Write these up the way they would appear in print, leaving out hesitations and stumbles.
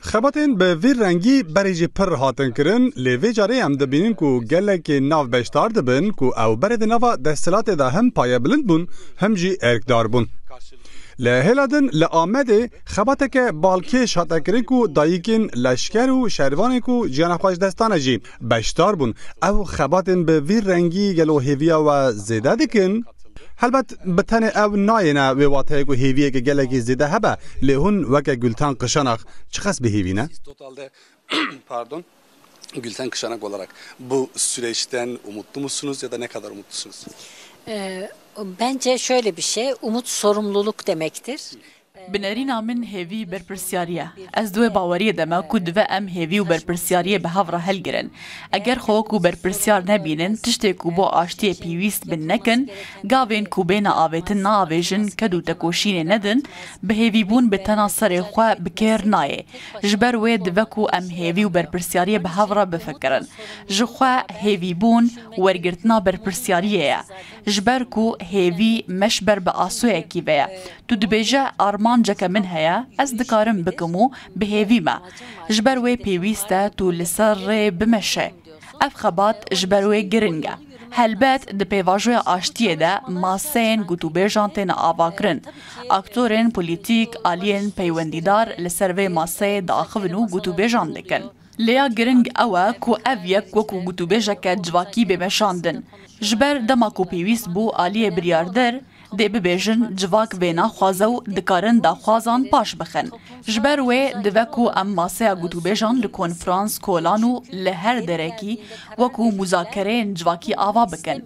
خباتین به ویر رنگی بریجی پر هاتن کرن لیوی جاری هم دبینین کو گلک ناو بشتار دبن کو او برد ناوا دستلات دا هم پایه بلند بون هم جی ارکدار بون. لهلادن لآمده خباته که بالکش هاته کرن کو دایکین لشکر و شروان کو جیان خواهش دستانه جی بشتار بون او خباتین به ویر رنگی گلو هیویا و زیده دکن هلبت بتنه او ناینه و واته کو هیویه که گلکی زیده هبه لهون وکه گلتان قشانق چخص به هیوینه؟ Pardon, Gülten Kışanak olarak bu süreçten umutlu musunuz ya da ne kadar umutlusunuz? Bence şöyle bir şey, umut sorumluluk demektir. بنەرینە من هێوی بەرپرسیاریە ئەس دوێ باوەریە دەما کو دوێ ئەم هێوی و بەرپرسیاریە بە هەڤڕە هەلگرن ئەگەر خۆوەک و بەرپرسیار نەبینن تشتێک و بۆ ئاشتیە پیویست بن نەکەن گاوێن کو بێنە ئاوێتن ناوێژن کە دوو تەکۆشینێ نەدن بە هێوی بوون بە تەنا سەرێ خوا بکێر نایێ ji ber wê divek û em hêvî û berpirsiyariyê bi hev re bifikirin ji xwe hêvî bûn wergirtina berpirsiyariyê ye ji ber ku hêvî meşber bi asoyekî ve ye tu dibêje armanceke min heye ez dikarim bikim û bihêvî me ji ber wê pêwîst e tu li ser rê bimeşe ev xebat ji ber wê giring e helbet di pêvajoya aştiyê de maseyên gotûbêjan têne avakirin aktorên polîtîk aliyên peywendîdar li ser vê maseyê diaxivin û gotûbêjan dikin lêya giring ew e ku ev yek wekû gotûbêjeke civakî bêmeşandin ji ber dema ku pêwîst bû aliyê biryarder dê bibêjin civak vê naxwaze û dikarin daxwazan paş bixin ji ber wê divek ku em maseya gotûbêjan li konferans kolan û li her derekî wekû muzakereyên civakî ava bikin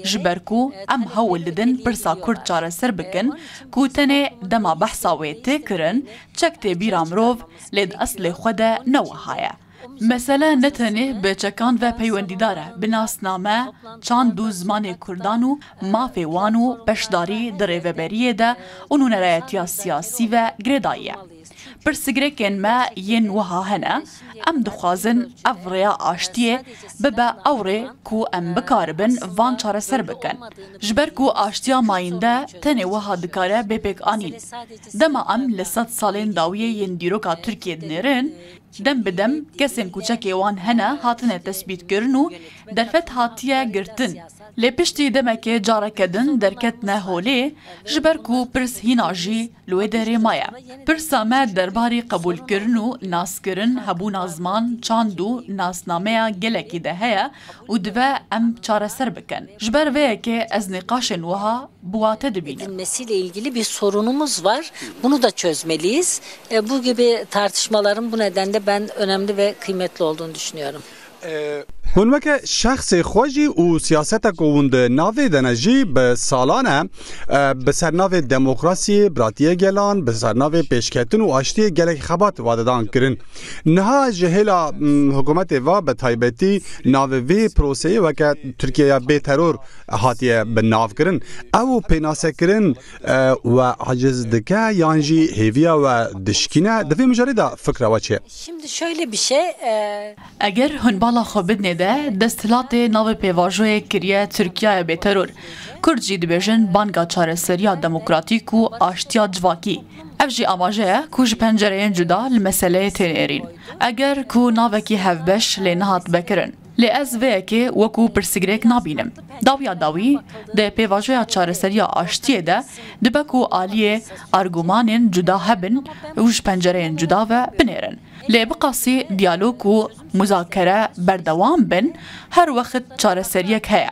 ji ber ku em hewl didin pirsa Kurd çareser bikin ku tenê dema behsa wê tê kirin çek tê bîra mirov lê di eslê xwe de newiha ye Mesele ne tenê bêçekan ve peywendîdar e bi nasname çand û zimanê Kurdan û mafê wan û beşdarî di rêveberiyê de û nûnerayetiya siyasî ve girêdayî ye. Pirsgirêkên me yên wiha hene em dixwazin ev rêya aştiyê bibe ew rê ku em bikaribin van çareser bikin. Ji ber ku aştiya mayîn de tenê wiha dikare bêpêk anîn. Dema em li sed salên dawiyê yên dîroka Tirkiye dinêrin dem bi dem kesên kûçekê wan hene hatine tespîtkirin û derfet hatiye girtin. Lê piştî demekê careke din derketine holê ji ber ku pirs hîna jî li wê derê maye. Pirsa me derbarê qebûlkirin û naskirin hebûna ziman çand û nasnameya gelekî de heye û dibe em çareser bikin. Ji ber vê yekê ez nîqaşên wiha bi wate dibînim. Edilmesiyle ilgili bir sorunumuz var. Bunu da çözmeliyiz. Bu gibi tartışmaların bu nedenle ben önemli ve kıymetli olduğunu düşünüyorum. هون وکه شخص خوشی و سیاست کوند ناوی دنجی به سالانه به سرناو دموکراسی براتیه گلان به سرناو پیشکتن و آشتی گلک خبات واددان کرن نها جهلا حکومت و به تایبتی ناوی پروسه وکه ترکیه به ترور هاتیه به ناو کرن او پیناسه کرن و عجز دکه یانجی هیویا و دشکینه دفعه مجرده فکر واچه Şimdi şöyle bir şey Eger hûn bala xwe bidne de desthilatê navê pêvajoyê kiriye Tirkiyeyê bêteror. Kurd jî dibêjin banga çareseriya demokratîk û aştiya civakî. Ev jî amaje ye ku ji pencereyên cuda li meseleyê tên êrîn. Eger ku navekî hevbeş lê nehat vekirin. Lê ez vê yekê wekû pirsgirêk nabînim. Dawiya dawî di pêvajoya çareseriya aştiyê de dibe ku aliyê argûmanên cuda hebin û ji pencereyên cuda ve binêrin. Lê biqasî diyalog û muzakere berdewam bin her wexit çareseriyek heye.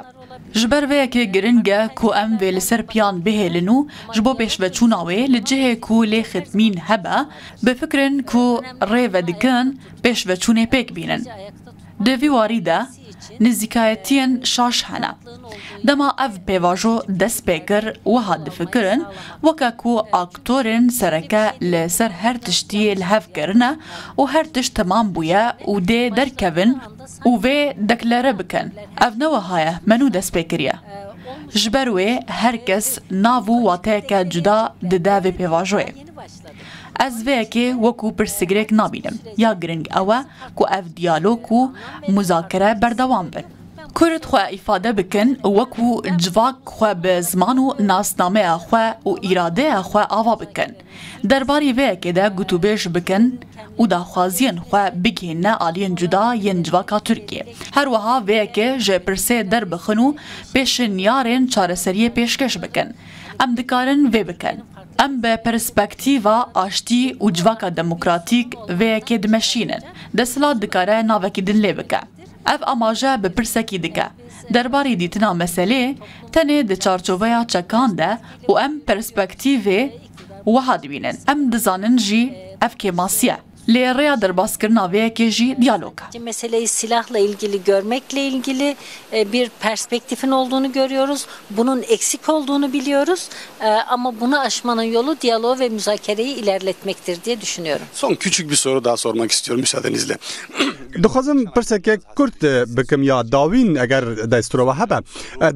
Ji ber vê yekê giring e ku em vê li ser piyan bihêlin û ji bo pêşveçûna wê li cihê ku lê xitmîn hebe bifikirin ku rê vedikin pêşveçûnê pêk bînin. Di vî warî de nizîkayetiyên şaş hene. Dema ev pêvajo dest pê kir wiha difikirin weke ku aktorên sereke li ser her tiştiyê li hev kirine û her tişt temam bûye û dê derkevin û vê deklare bikin. Ev ne wiha ye menû dest pê kiriye. Ji ber wê herkes nav û wateyeke cuda dide vê pêvajoyê. Ez vê yekê wekû pirsgirêk nabînim. Ya giring ew e ku ev diyalog û muzakere berdewam bin. کرد خو ifade bikin وکو جواک خو به زمان و ناسنامه خو و اراده خو آوا بکن درباری وی که ده گوتوبیش بکن و داخوازین خو بگین آلین جدا ین جواکا ترکیه هر وها وی که جه پرسه در بخنو پیش نیارین چارسریه پیشکش بکن ام دکارن وی بکن ام به پرسپکتیوا آشتی و جواکا دموکراتیک وی که دمشینن دسلا دکاره ناوکی دن لی بکن اف اماجه به پرسکی دکه درباری دیتنا مسئله تنه ده چارچوبه چکان ده و ام پرسپکتیوی وحاد بینن ام دزانن جی اف که ماسیه لریا در baskırına ve keji diyaloga. Meseleyi silahla ilgili görmekle ilgili bir perspektifin olduğunu görüyoruz. Bunun eksik olduğunu biliyoruz. Ama bunu aşmanın yolu diyaloğu ve müzakereyi ilerletmektir diye düşünüyorum. Son küçük bir soru daha sormak istiyorum müsaadenizle. دخوازم پرسکه کرد بکم یا داوین اگر دستوروا هبه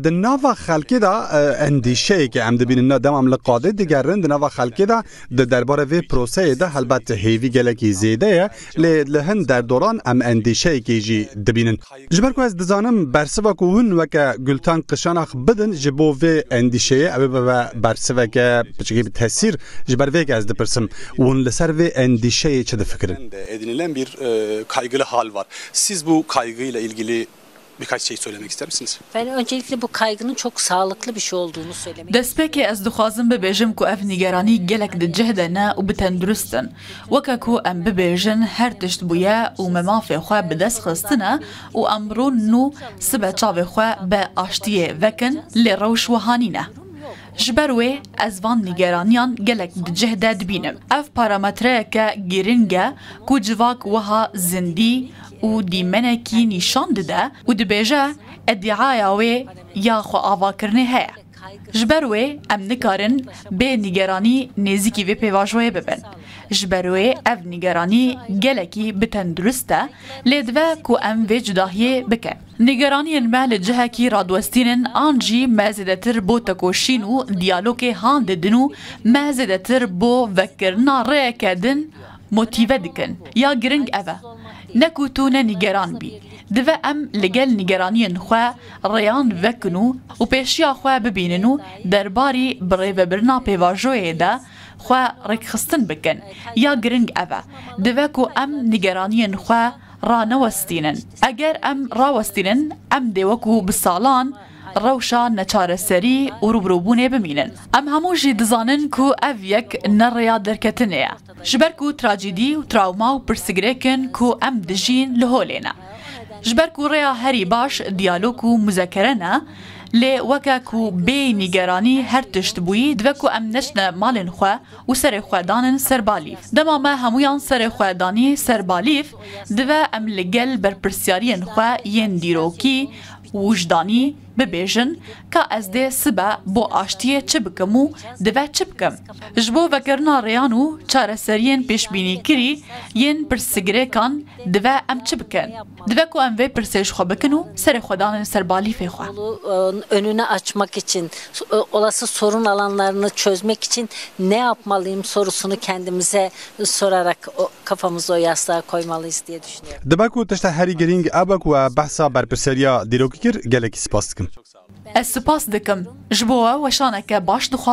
دناوا خلکی دا اندیشه که عمد بین دمام لقاده دیگرن دناوا خلکی دا درباره وی پروسه ده البته هیوی گلکی زیده لهن در دوران ام اندیشه که جی دبینن جبر کو از دزانم برسوا کوون وک گلتان قشانخ بدن جبو وی اندیشه او برسوا وک بچگی تاثیر جبر وی از دپرسم اون لسر وی اندیشه چه د فکرن edinilen bir kaygılı hal var. Siz bu kaygıyla ilgili birkaç şey söylemek ister misiniz? Ben öncelikle bu kaygının çok sağlıklı bir şey olduğunu söylemek دەستپێکی ئەس دخوازم ببێژم کو ئەف نیگەرانی gelek di cihedene û bitendurustin weke ku em bibêjin her tişt bûye û me mafê xwe bi dest xistine û em rûn nû sibe çavê xwe be aştiyê vekin lê rewş wihanîne ji ber wê ez van nîgeraniyan gelek di cih de dibînim ev parametreyeke girîng e ku civak wiha zindî û dîmenekî nîşan dide û dibêje eddiaya wê ya xwe avakirinê heye ji ber wê em nikarin bê nîgeranî nêzîkî vê pêvajoyê bibin ji ber wê ev nîgeranî gelekî bitendurist e lê dibe ku em vê cudahiyê bikin nîgeraniyên me li cihekî radwestînin an jî me zêdetir bo tekoşîn û diyalogê han didin û me zêdetir bo vekirina rêyeke din motive dikin ya giring ev e ne ku tu ne nîgeran bî dibe em li gel nîgeraniyên xwe rêyan vekin û pêşiya xwe bibînin û derbarî bi rêvebirina pêvajoyê de xwe rêkxistin bikin ya giring ev e dibe ku em nîgeraniyên xwe ranewestînin eger em rawestînin em dê wekû bi salan rewşa neçareserî û rûbirûbûnê bimînin em hemû jî dizanin ku ev yek nerêya derketinê ye ji ber ku trajîdî û trawma û pirsgirêkin ku em dijîn li holê ne ji ber ku rêya herî baş diyalog û muzekere ne lê weke ku bê nîgeranî her tişt bûyî dibe ku em neçne malên xwe û serê xwe danin serbalîv dema me hemûyan serê xwe danî serbalîv dibe em li gel berpirsyariyên xwe yên dîrokî وجدانی ببیجن که از ده سبا بو آشتیه چه بکم و دوه چه بکم جبو وکرنا ریانو چاره سرین پیش بینی کری ین پرسگره کان دوه ام چه بکن دوه کو ام وی پرسیش خوا بکنو سر خودان سربالی فی خوا önünü açmak için olası sorun alanlarını çözmek için ne yapmalıyım sorusunu kendimize sorarak kafamızı o yastığa koymalıyız diye düşünüyorum. دبکو تشت هری گرینگ ابک و بحثا برپرسریا دیروکی کر گلکی سپاس دکم از سپاس دکم جبوه وشانک باش دخوا